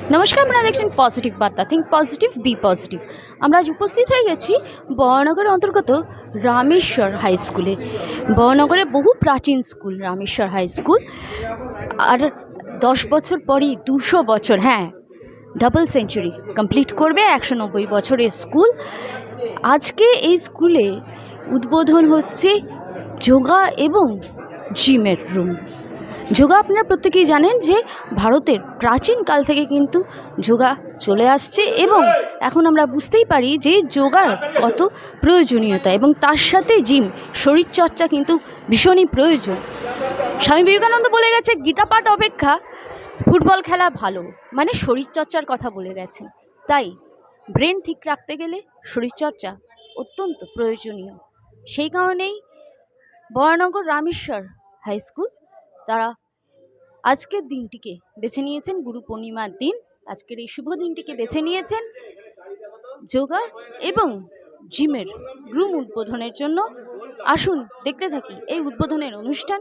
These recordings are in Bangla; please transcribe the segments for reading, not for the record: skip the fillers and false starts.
নমস্কার, আপনারা দেখছেন পজিটিভ বার্তা। Think positive, be positive. আমরা আজ উপস্থিত হয়ে গেছি বরানগরের অন্তর্গত রামেশ্বর হাই স্কুলে। বরানগরের বহু প্রাচীন স্কুল রামেশ্বর হাই স্কুল। আর 10 বছর পরই 200 বছর, হ্যাঁ, ডাবল সেঞ্চুরি কমপ্লিট করবে। 190 বছরের স্কুল। আজকে এই স্কুলে উদ্বোধন হচ্ছে যোগা এবং জিমের রুম। যোগা আপনারা প্রত্যেকেই জানেন যে ভারতের প্রাচীনকাল থেকে কিন্তু যোগা চলে আসছে, এবং এখন আমরা বুঝতেই পারি যে যোগার কত প্রয়োজনীয়তা, এবং তার সাথে জিম, শরীরচর্চা কিন্তু ভীষণই প্রয়োজন। স্বামী বিবেকানন্দ বলে গেছে, গীতা পাঠ অপেক্ষা ফুটবল খেলা ভালো, মানে শরীরচর্চার কথা বলে গেছেন। তাই ব্রেন ঠিক রাখতে গেলে শরীরচর্চা অত্যন্ত প্রয়োজনীয়। সেই কারণেই বরানগর রামেশ্বর হাই স্কুল তারা আজকের দিনটিকে বেছে নিয়েছেন, গুরু পূর্ণিমার দিন, আজকের এই শুভ দিনটিকে বেছে নিয়েছেন যোগা এবং জিমের রুম উদ্বোধনের জন্য। আসুন দেখতে থাকি এই উদ্বোধনের অনুষ্ঠান,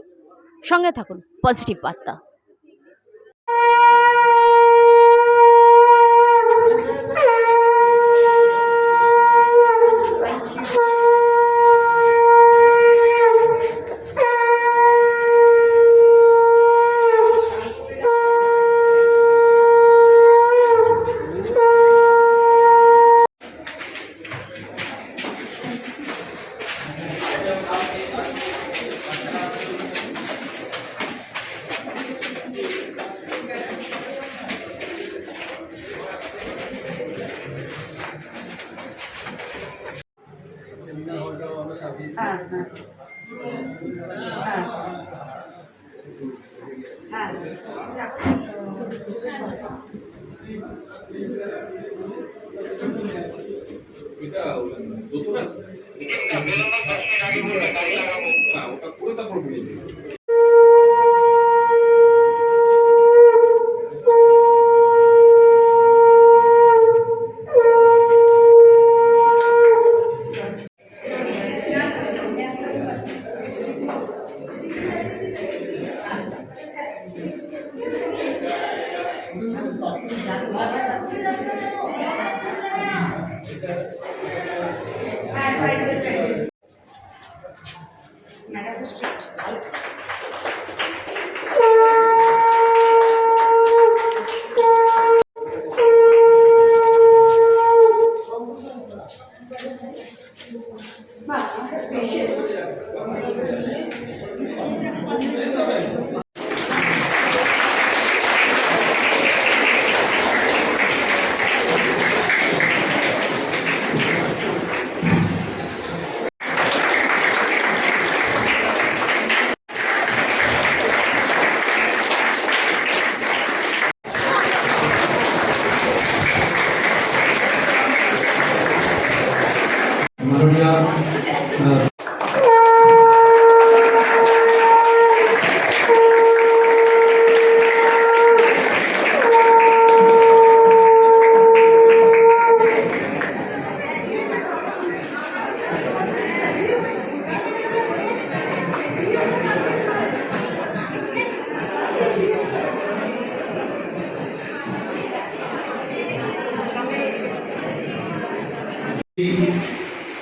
সঙ্গে থাকুন পজিটিভ বার্তা।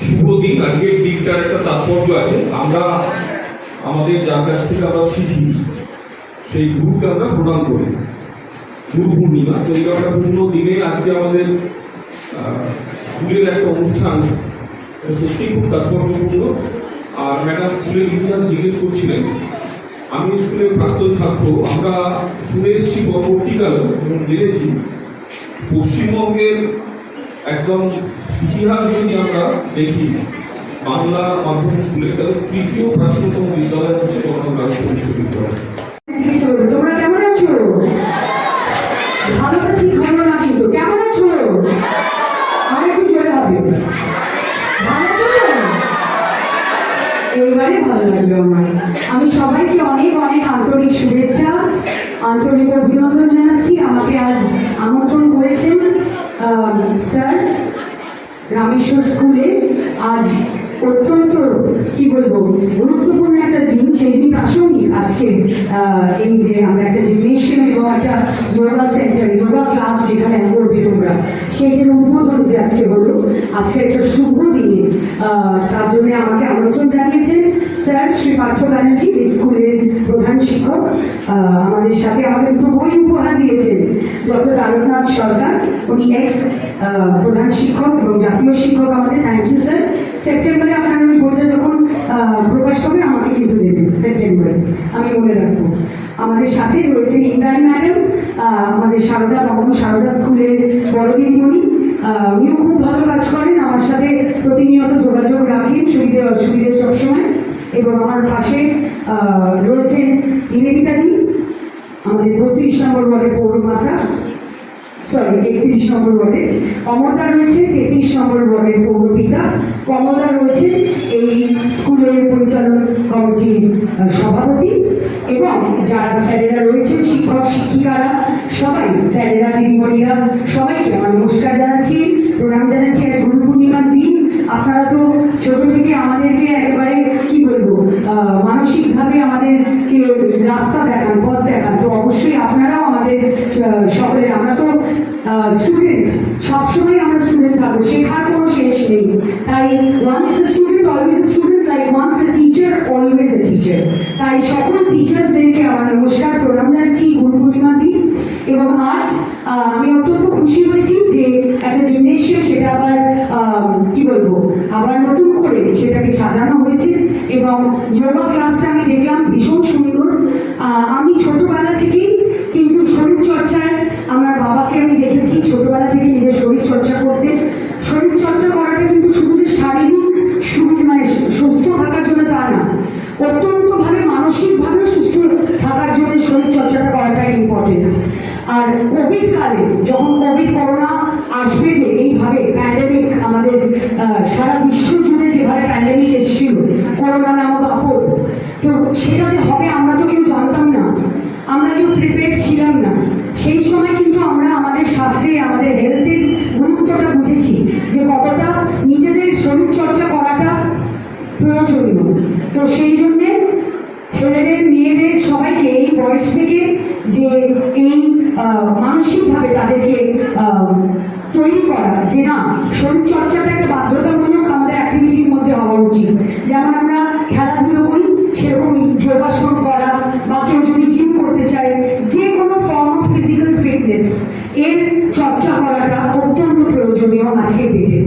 শুভ দিন, আজকের দিনটার একটা তাৎপর্য আছে। আমরা আমাদের যার কাছ থেকে আমরা শিখি সেই গুরুকে আমরা প্রণাম করি, গুরু পূর্ণিমা। তো এই একটা পূর্ণ দিনে আজকে আমাদের স্কুলের একটা অনুষ্ঠান, সত্যি খুব তাৎপর্যপূর্ণ। আর ম্যাডাম স্কুলের ইতিহাস জিজ্ঞেস করছিলেন, আমি স্কুলের প্রাক্তন ছাত্র। আমরা শুনে এসেছি পরবর্তীকালে এবং জেনেছি পশ্চিমবঙ্গের একদম ইতিহাস যদি আমরা দেখি, বাংলা মাধ্যম স্কুলের তাদের তৃতীয় প্রাচীনতম বিদ্যালয় হচ্ছে বর্তমান রাজশাহী বিশ্ববিদ্যালয়। তোমরা কেমন আছো? ভালোটা ঠিক হলো না, কিন্তু কেমন আছো? আর একটু জোরে হবে। ভালো তো? এবারে ভালো লাগবে আমার। আমি সবাইকে অনেক অনেক আন্তরিক শুভেচ্ছা, আন্তরিক অভিনন্দন জানাচ্ছি। আমাকে আজ আমন্ত্রণ করেছেন স্যার রামেশ্বর স্কুলে। আজ অত্যন্ত কি বলবো গুরুত্বপূর্ণ একটা দিন, সেদিন প্রাসঙ্গিক আজকে এই যে আমরা একটা জিমনেশিয়াম এবং একটা যোগা সেন্টার, যোগা ক্লাস করা, সেইটার উদ্বোধন যে আজকে হলো, আজকে একটা শুভ দিনে, তার জন্য আমাকে আমন্ত্রণ জানিয়েছেন স্যার শ্রী পার্থ ব্যানার্জি, এই স্কুলের প্রধান শিক্ষক। আমাদের সাথে আমাদের দুটো বই উপহার দিয়েছেন ডক্টর তারকনাথ সরকার, উনি এক্স প্রধান শিক্ষক এবং জাতীয় শিক্ষক আমাদের। Thank you sir. সেপ্টেম্বরে আপনার ওই বইটা যখন প্রকাশ করবে আমাকে কিন্তু দেবেন সেপ্টেম্বরে, আমি মনে রাখবো। আমাদের সাথে রয়েছেন ইন্দ্রাণী ম্যাডাম, আমাদের সারদা দমন সারদা স্কুলের বড় দিদিমণি। উনিও খুব ভালো কাজ করেন, আমার সাথে প্রতিনিয়ত যোগাযোগ রাখেন সুবিধে অসুবিধে সবসময়। এবং আমার পাশে রয়েছেন নিবেদিতাদি, আমাদের 32 নম্বর ওয়ার্ডের পৌরমাতা, 31 নম্বর ওয়ার্ডে। অমরদা রয়েছে 33 নম্বর ওয়ার্ডের পৌরপিতা। কমলদা রয়েছে এই স্কুলের পরিচালন কমিটির সভাপতি। এবং যারা স্যারেরা রয়েছেন, শিক্ষক শিক্ষিকারা সবাই, স্যারেরা দিদিমণিরা, সবাইকে আমার নমস্কার জানাচ্ছি, প্রণাম জানাচ্ছি। আজ গুরু পূর্ণিমার দিন। আপনারা তো ছোট থেকে আমাদেরকে একেবারে কি বলবো, মানসিকভাবে আমাদেরকে রাস্তা দেখান, পথ দেখান। তো অবশ্যই আপনারাও আমাদের সকলের, আমরা তো স্টুডেন্ট, সবসময় আমরা স্টুডেন্ট থাকবো, শেখার কোনো শেষ নেই। তাই once a student always a student, like once a teacher always a teacher. তাই সকল টিচার্সদেরকে আমার নমস্কার প্রণাম জানাচ্ছি গুরু পূর্ণিমা দিন। এবং আজ আমি অত্যন্ত খুশি হয়েছি যে একটা জিমনেশিয়াম, সেটা আবার কি বলবো, আবার নতুন করে সেটাকে সাজানো হয়েছে। এবং যোগা ক্লাসটা আমি দেখলাম ভীষণ সুন্দর। আমি ছোটবেলা থেকেই কিন্তু শরীর চর্চায়, আমার বাবাকে আমি দেখেছি ছোটবেলা থেকে নিজের শরীর চর্চা করতে। শরীর চর্চা করাটা কিন্তু শুধু যে শারীরিক মানে সুস্থ থাকার জন্য তা না, অত্যন্তভাবে মানসিকভাবে সুস্থ থাকার জন্য শরীর চর্চাটা করাটা ইম্পর্টেন্ট। আর কোভিড কালে যখন করোনা আসবে, যে এইভাবে প্যান্ডেমিক আমাদের সারা বিশ্ব জুড়ে যেভাবে প্যান্ডেমিক এসেছিল, করোনা নামক আপদ, তো সেটা যে হবে আমরা তো কেউ জানতাম না, আমরা কেউ প্রিপেয়ার ছিলাম না। সেই সময় কিন্তু আমরা আমাদের স্বাস্থ্যে, আমাদের হেলথের গুরুত্বটা বুঝেছি, যে কতটা নিজেদের শরীর চর্চা করাটা প্রয়োজনীয়। তো সেই জন্যে ছেলেদের মেয়েদের সবাইকে এই বয়স থেকে যে এই মানসিকভাবে তাদেরকে তৈরি করা, যে না, শরীর চর্চাটা একটা বাধ্যতামূলক আমাদের অ্যাক্টিভিটির মধ্যে হওয়া উচিত। যেমন আমরা খেলাধুলো করি, সেরকম যোগাসন করা, বা কেউ যদি জিম করতে চায়, যে কোনো ফর্ম অফ ফিজিক্যাল ফিটনেস এর চর্চা করাটা অত্যন্ত প্রয়োজনীয় আজকের ডেটে।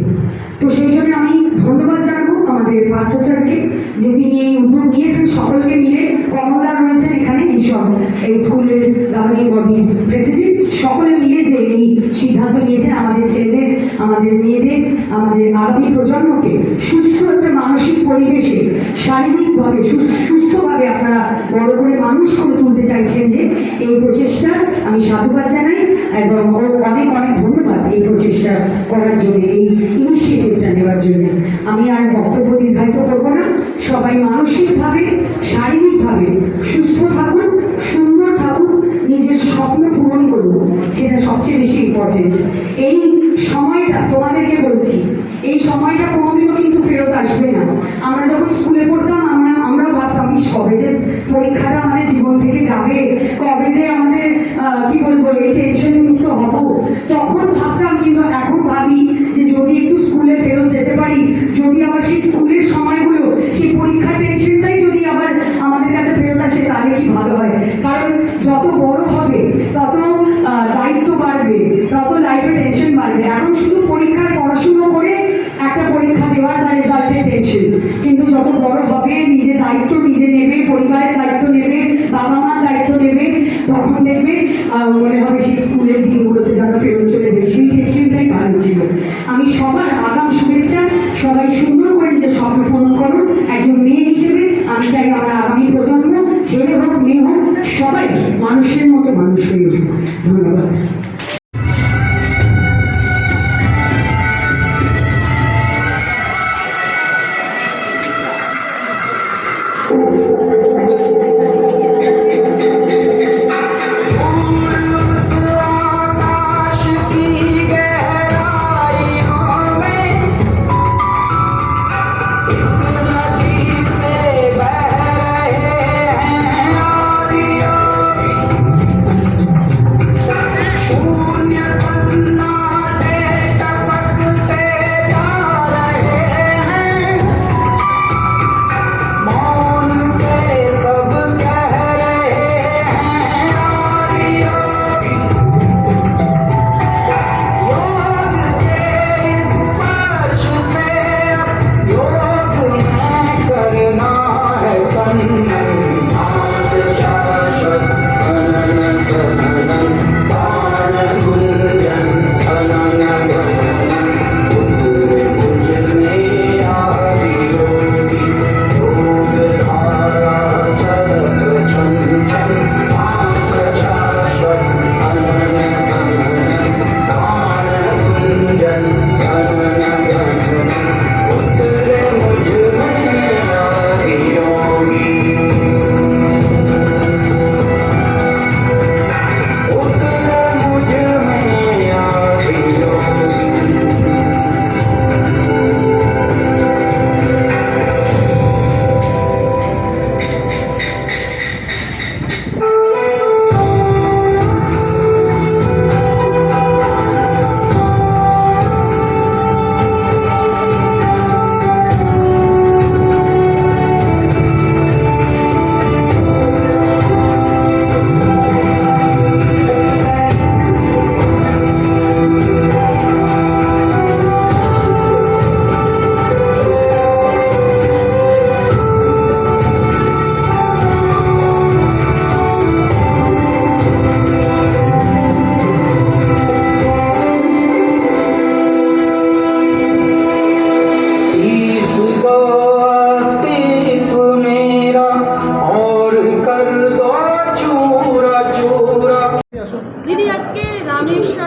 তো সেই জন্য আমি ধন্যবাদ জানাবো আমাদের পার্থ স্যারকে, যে তিনি এই উদ্যোগ নিয়েছেন সকলকে মিলে। কমলদা রয়েছেন এখানে, এইসব এই স্কুলের গভর্নিং বডির প্রেসিডেন্ট, সকলে মিলে যে এই সিদ্ধান্ত নিয়েছেন আমাদের ছেলেদের, আমাদের মেয়েদের, আমাদের আগামী প্রজন্মকে সুস্থ একটা মানসিক পরিবেশে শারীরিকভাবে সুস্থভাবে আপনারা বড় করে মানুষ করে তুলতে চাইছেন, যে এই প্রচেষ্টা আমি সাধুবাদ জানাই। এবং অনেক অনেক ধন্যবাদ এই প্রচেষ্টা করার জন্য, এই ইনিশিয়েটিভটা নেওয়ার জন্য। আমি আর বক্তব্য দীর্ঘায়িত করবো না। সবাই মানসিকভাবে, শারীরিকভাবে সুস্থ থাকুন, সুন্দর থাকুন, নিজের স্বপ্ন পূরণ করুন, সেটা সবচেয়ে বেশি ইম্পর্টেন্ট। এই সময়টা তোমাদেরকে বলছি, এই সময়টা কোনোদিনও কিন্তু ফেরত আসবে না। আমরা যখন স্কুলে পড়তাম, আমরাও ভাবতাম কবে যে পরীক্ষাটা আমাদের জীবন থেকে যাবে, কবে যে আমাদের কি বলবো এই টেনশন মুক্ত হব, তখন ভাবতাম। কিন্তু এখন ভাবি যে যদি একটু স্কুলে ফেরত যেতে পারি, যদি আবার সেই স্কুলের সময়গুলো, সেই পরীক্ষা টেনশনটাই যদি আবার আমাদের কাছে ফেরত আসে, তাহলে কি ভালো হয়। কারণ যত বড় হবে তত দায়িত্ব বাড়বে, তত লাইফে টেনশন বাড়বে। এখন শুধু পরীক্ষার পড়াশুনো করে একটা পরীক্ষা দেওয়ার বা রেজাল্টের টেনশন, কিন্তু যত বড় হবে নিজে দায়িত্ব নিজে নেবে, পরিবারের দায়িত্ব নেবে, বাবা মার দায়িত্ব নেবে, তখন দেখবে মনে হবে সেই স্কুলের দিনগুলোতে যেন ফেরত চলে যায়। সেই টেনশনটাই ভালো ছিল। আমি সবার আগাম শুভেচ্ছা, সবাই সুন্দর করে নিজের স্বপ্ন পূরণ করুন। একজন মেয়ে হিসেবে আমি চাই আমার আগামী প্রজন্ম, ছেলে হোক মেয়ে হোক, সবাই মানুষের মতো মানুষ হয়ে উঠুক। ধন্যবাদ। Show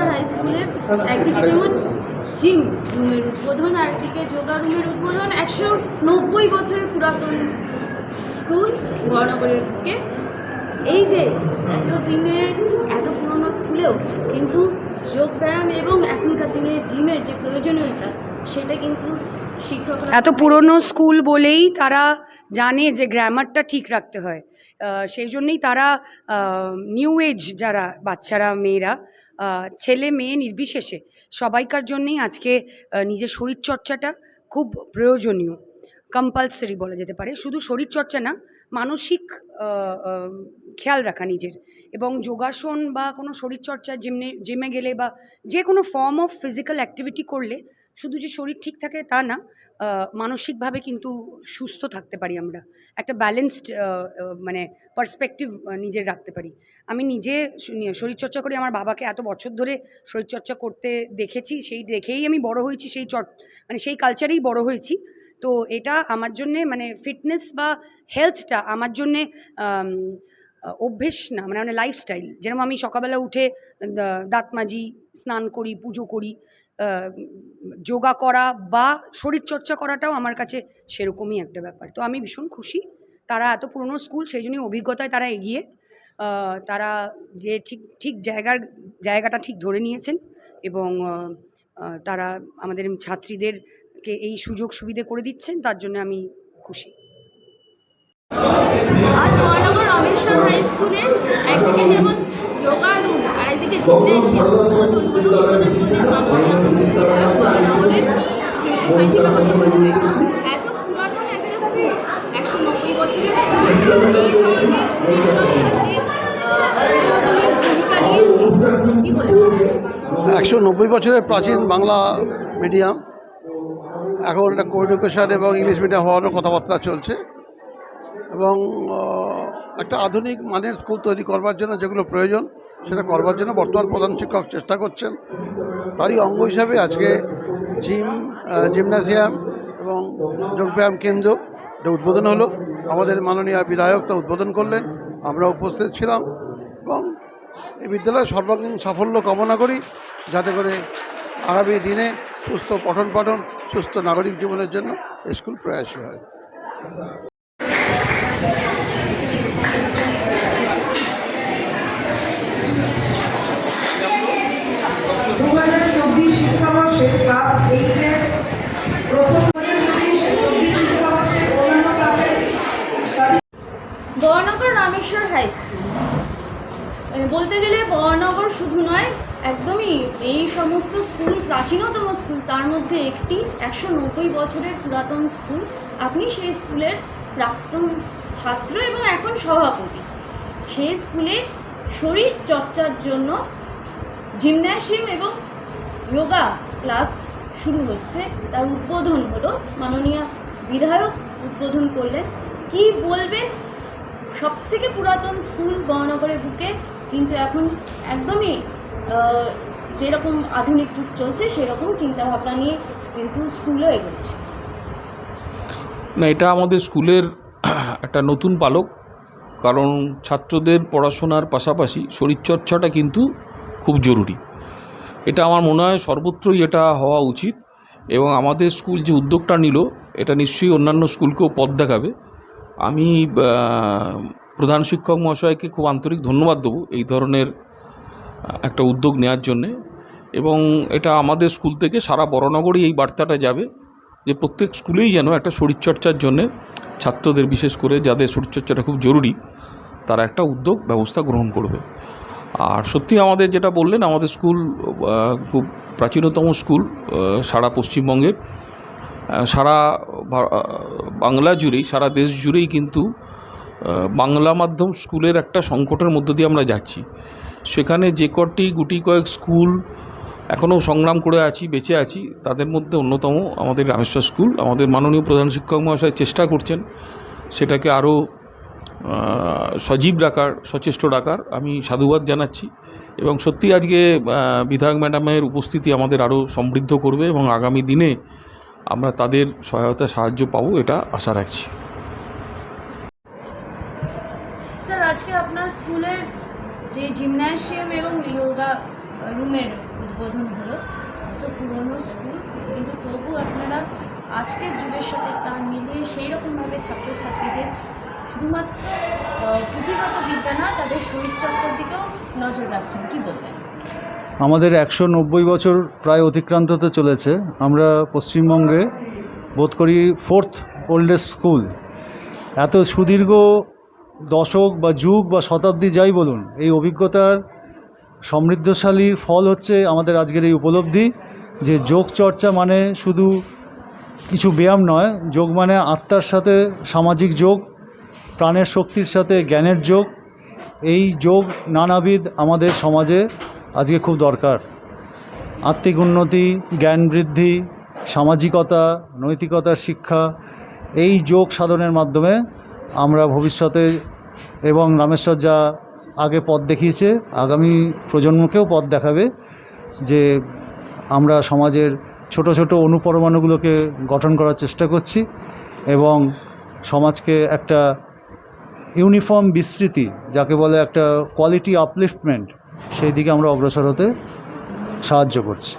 রামেশ্বর হাই স্কুলে একদিকে যেমন জিম রুমের উদ্বোধন, আরেকদিকে যোগা রুমের উদ্বোধন। 190 বছরের পুরাতন স্কুল বড়নগরের বুকে। এই যে এত দিনের এত পুরনো স্কুলেও কিন্তু যোগব্যায়াম এবং এখনকার দিনে জিমের যে প্রয়োজনীয়তা সেটা কিন্তু শিক্ষকরা এত পুরনো স্কুল বলেই তারা জানে যে গ্রামারটা ঠিক রাখতে হয়। সেই জন্যেই তারা নিউ এজ যারা বাচ্চারা, মেয়েরা, ছেলে মেয়ে নির্বিশেষে সবাইকার জন্যেই আজকে নিজের শরীরচর্চাটা খুব প্রয়োজনীয়, কম্পালসারি বলা যেতে পারে। শুধু শরীরচর্চা না, মানসিক খেয়াল রাখা নিজের, এবং যোগাসন বা কোনো শরীরচর্চা জিমে গেলে বা যে কোনো ফর্ম অফ ফিজিক্যাল অ্যাক্টিভিটি করলে শুধু যে শরীর ঠিক থাকে তা না, মানসিকভাবে কিন্তু সুস্থ থাকতে পারি আমরা, একটা ব্যালেন্সড মানে পার্সপেক্টিভ নিজের রাখতে পারি। আমি নিজে শরীরচর্চা করি, আমার বাবাকে এত বছর ধরে শরীরচর্চা করতে দেখেছি, সেই দেখেই আমি বড় হয়েছি, মানে সেই কালচারেই বড় হয়েছি। তো এটা আমার জন্যে মানে ফিটনেস বা হেলথটা আমার জন্যে অভ্যেস না, মানে লাইফস্টাইল। যেরকম আমি সকালবেলা উঠে দাঁত মাজি, স্নান করি, পুজো করি, যোগা করা বা শরীরচর্চা করাটাও আমার কাছে সেরকমই একটা ব্যাপার। তো আমি ভীষণ খুশি তারা এত পুরনো স্কুল, সেই জন্যই অভিজ্ঞতায় তারা এগিয়ে, তারা যে ঠিক জায়গাটা ঠিক ধরে নিয়েছেন, এবং তারা আমাদের ছাত্রীদেরকে এই সুযোগ সুবিধে করে দিচ্ছেন, তার জন্য আমি খুশি। আজ বড়নগর রামেশ্বর হাই স্কুলে একদিকে যেমন যোগা রুম আর একদিকে জিমনেশিয়াম এত পুরাতন একটা স্কুল, 190 বছরের স্কুল, এই ধরনের ভূমিকা নিয়েছে কি বলে? 190 বছরের প্রাচীন বাংলা মিডিয়াম, এখন এটা কো এডুকেশন এবং ইংলিশ মিডিয়াম হওয়ারও কথাবার্তা চলছে, এবং একটা আধুনিক মানের স্কুল তৈরি করবার জন্য যেগুলো প্রয়োজন সেটা করবার জন্য বর্তমান প্রধান শিক্ষক চেষ্টা করছেন। তারই অঙ্গ হিসাবে আজকে জিমনাজিয়াম এবং যোগব্যায়াম কেন্দ্র এটা উদ্বোধন হলো। আমাদের মাননীয় বিধায়ক তা উদ্বোধন করলেন, আমরা উপস্থিত ছিলাম, এবং এই বিদ্যালয়ের সর্বাঙ্গীন সাফল্য কামনা করি, যাতে করে আগামী দিনে সুস্থ পঠন পাঠন, সুস্থ নাগরিক জীবনের জন্য স্কুল প্রয়াসী হয়। 2024 শিক্ষাবর্ষে ক্লাস 8-এর প্রথম 2024 শিক্ষাবর্ষে অন্যান্য ক্লাসের বড়নগর রামেশ্বর হাই স্কুল বলতে গেলে বড়নগর শুধু নয়, একদমই এই সমস্ত স্কুল প্রাচীনতম স্কুল, তার মধ্যে একটি 190 বছরের পুরাতন স্কুল। আপনি সেই স্কুলের প্রাক্তন ছাত্র এবং এখন সভাপতি। সেই স্কুলে শরীর চর্চার জন্য জিমন্যাসিয়াম এবং যোগা ক্লাস শুরু হচ্ছে, তার উদ্বোধন হলো, মাননীয় বিধায়ক উদ্বোধন করলেন। কি বলবেন? সবথেকে পুরাতন স্কুল বড়নগরের বুকে, কিন্তু এখন একদমই যেরকম আধুনিক যুগ চলছে সেরকম চিন্তাভাবনা নিয়ে কিন্তু স্কুলও এগোচ্ছে। না, এটা আমাদের স্কুলের একটা নতুন পালক, কারণ ছাত্রদের পড়াশোনার পাশাপাশি শরীরচর্চাটা কিন্তু খুব জরুরি। এটা আমার মনে হয় সর্বত্রই এটা হওয়া উচিত, এবং আমাদের স্কুল যে উদ্যোগটা নিল এটা নিশ্চয়ই অন্যান্য স্কুলকেও পথ দেখাবে। আমি প্রধান শিক্ষক মহাশয়কে খুব আন্তরিক ধন্যবাদ দেবো এই ধরনের একটা উদ্যোগ নেওয়ার জন্যে, এবং এটা আমাদের স্কুল থেকে সারা বড়নগরই এই বার্তাটা যাবে যে প্রত্যেক স্কুলেই যেন একটা শরীরচর্চার জন্যে ছাত্রদের, বিশেষ করে যাদের শরীরচর্চাটা খুব জরুরি, তারা একটা উদ্যোগ ব্যবস্থা গ্রহণ করবে। আর সত্যি আমাদের যেটা বললেন, আমাদের স্কুল খুব প্রাচীনতম স্কুল সারা পশ্চিমবঙ্গের, সারা বাংলা জুড়েই, সারা দেশ জুড়েই কিন্তু বাংলা মাধ্যম স্কুলের একটা সংকটের মধ্য দিয়ে আমরা যাচ্ছি। সেখানে যে কটি গুটি কয়েক স্কুল এখনও সংগ্রাম করে আছি, বেঁচে আছি, তাদের মধ্যে অন্যতম আমাদের রামেশ্বর স্কুল। আমাদের মাননীয় প্রধান শিক্ষক মহাশয় চেষ্টা করছেন সেটাকে আরও সজীব রাখার, সচেষ্ট রাখার, আমি সাধুবাদ জানাচ্ছি। এবং সত্যি আজকে বিধায়ক ম্যাডামের উপস্থিতি আমাদের আরও সমৃদ্ধ করবে, এবং আগামী দিনে আমরা তাদের সহায়তা সাহায্য পাবো, এটা আশা রাখছি। স্যার, আজকে আপনার স্কুলের যে জিমন্যাসিয়াম এবং যোগা রুমের উদ্বোধন হলো। তো পুরনো স্কুল, কিন্তু তবু আপনারা আজকের যুগের সাথে তাল মিলিয়ে সেই রকমভাবে ছাত্রছাত্রীদের শুধুমাত্র পুঁথিগত বিদ্যা না, তাদের শরীরচর্চার দিকেও নজর রাখছেন, কি বলবেন? আমাদের 190 বছর প্রায় অতিক্রান্ত হতে চলেছে। আমরা পশ্চিমবঙ্গে বোধ করি 4th ওল্ডেস্ট স্কুল। এত সুদীর্ঘ দশক বা যুগ বা শতাব্দী যাই বলুন, এই অভিজ্ঞতার সমৃদ্ধশালী ফল হচ্ছে আমাদের আজকের এই উপলব্ধি যে যোগ চর্চা মানে শুধু কিছু ব্যায়াম নয়, যোগ মানে আত্মার সাথে সামাজিক যোগ, প্রাণের শক্তির সাথে জ্ঞানের যোগ। এই যোগ নানাবিধ আমাদের সমাজে আজকে খুব দরকার। আত্মিক উন্নতি, জ্ঞান বৃদ্ধি, সামাজিকতা, নৈতিকতার শিক্ষা, এই যোগ সাধনের মাধ্যমে আমরা ভবিষ্যতে এবং রামেশ্বর যা আগে পথ দেখিয়েছে, আগামী প্রজন্মকেও পথ দেখাবে যে আমরা সমাজের ছোট ছোট অনুপরমাণুগুলোকে গঠন করার চেষ্টা করছি এবং সমাজকে একটা ইউনিফর্ম বিস্তৃতি, যাকে বলে একটা কোয়ালিটি আপলিফটমেন্ট, সেই দিকে আমরা অগ্রসর হতে সাহায্য করছি।